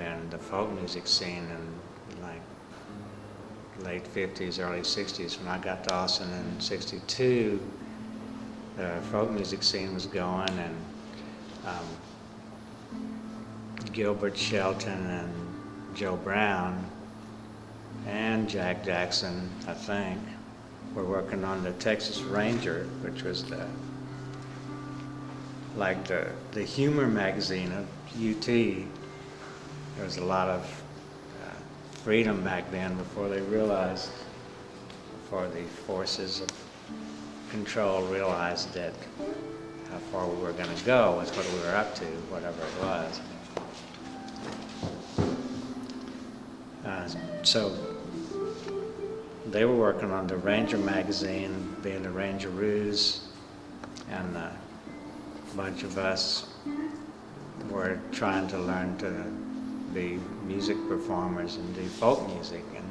been the folk music scene in like late 50s, early 60s. When I got to Austin in 62, the folk music scene was going, and Gilbert Shelton and Joe Brown and Jack Jackson, I think, were working on the Texas Ranger, which was the humor magazine of UT. There was a lot of freedom back then before the forces of control realized that how far we were going to go with what we were up to, whatever it was. So they were working on the Ranger magazine, being the Rangeroos, and a bunch of us were trying to learn to be music performers and do folk music. And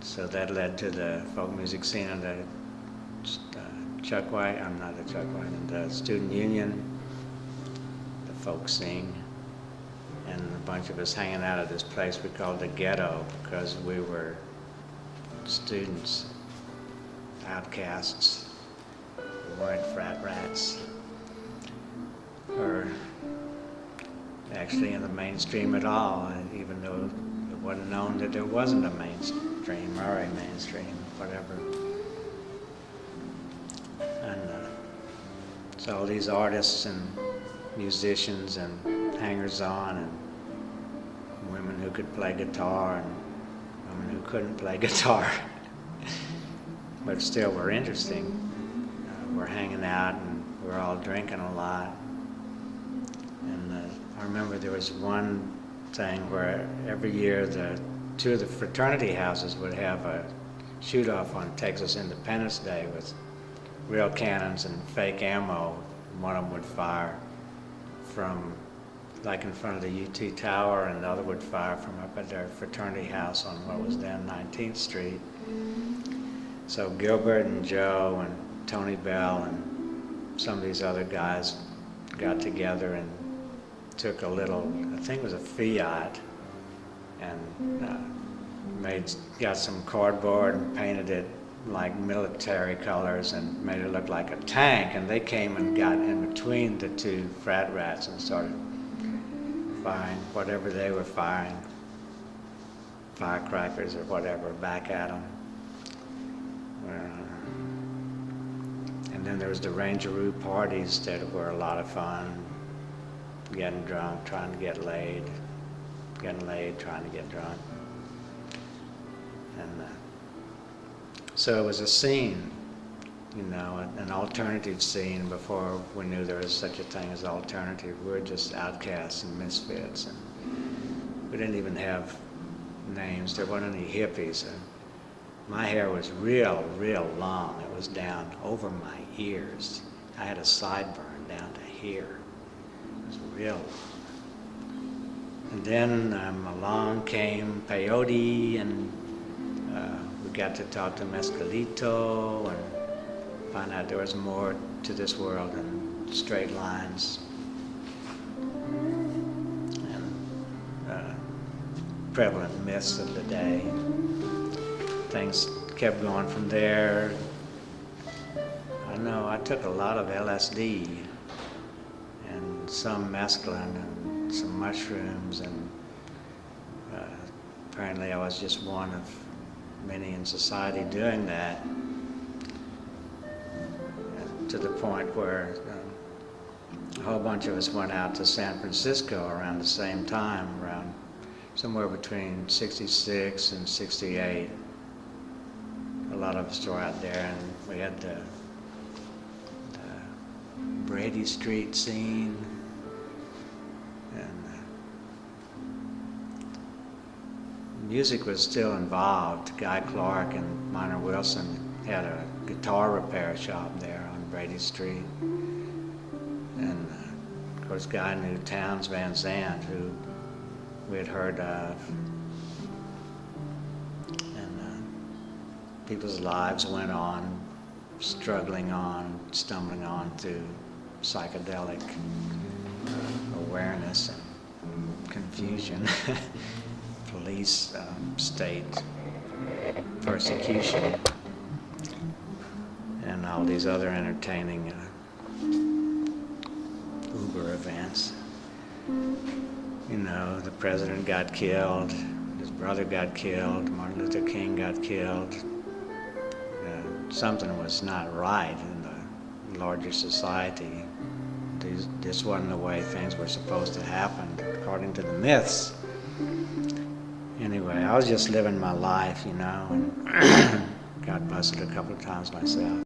so that led to the folk music scene of the Chuck White, I'm not the Chuck White, and the Student Union, the folk scene, and a bunch of us hanging out at this place we called the Ghetto because we were students, outcasts. We weren't frat rats, or actually in the mainstream at all, even though it wasn't known that there wasn't a mainstream or a mainstream, whatever. And so all these artists and musicians and hangers-on and women who could play guitar and women who couldn't play guitar but still were interesting. We're hanging out and we're all drinking a lot. And I remember there was one thing where every year two of the fraternity houses would have a shoot-off on Texas Independence Day with real cannons and fake ammo. One of them would fire from like in front of the UT Tower, and the other would fire from up at their fraternity house on what was then 19th Street. So Gilbert and Joe and Tony Bell and some of these other guys got together and took a little, I think it was a Fiat, and got some cardboard and painted it like military colors and made it look like a tank, and they came and got in between the two frat rats and started firing whatever they were firing, firecrackers or whatever, back at them. And then there was the Rangeroo parties that were a lot of fun, getting drunk, trying to get laid, getting laid, trying to get drunk. And so it was a scene, you know, an alternative scene before we knew there was such a thing as alternative. We were just outcasts and misfits, and we didn't even have names. There weren't any hippies. And my hair was real long. It was down over my ears. I had a sideburn down to here. It was real long. And then along came peyote, and we got to talk to Mescalito and find out there was more to this world than straight lines. And prevalent myths of the day. Things kept going from there. I know I took a lot of LSD and some mescaline and some mushrooms, and apparently I was just one of many in society doing that, to the point where a whole bunch of us went out to San Francisco around the same time, around somewhere between 66 and 68. A lot of us were out there, and we had the Brady Street scene, and music was still involved. Guy Clark and Minor Wilson had a guitar repair shop there on Brady Street, and of course Guy knew Townes Van Zandt, who we had heard of. People's lives went on, struggling on, stumbling on through psychedelic awareness and confusion, police state persecution, and all these other entertaining Uber events. You know, the president got killed, his brother got killed, Martin Luther King got killed. Something was not right in the larger society. This wasn't the way things were supposed to happen, according to the myths. Anyway, I was just living my life, you know, and got busted a couple of times myself.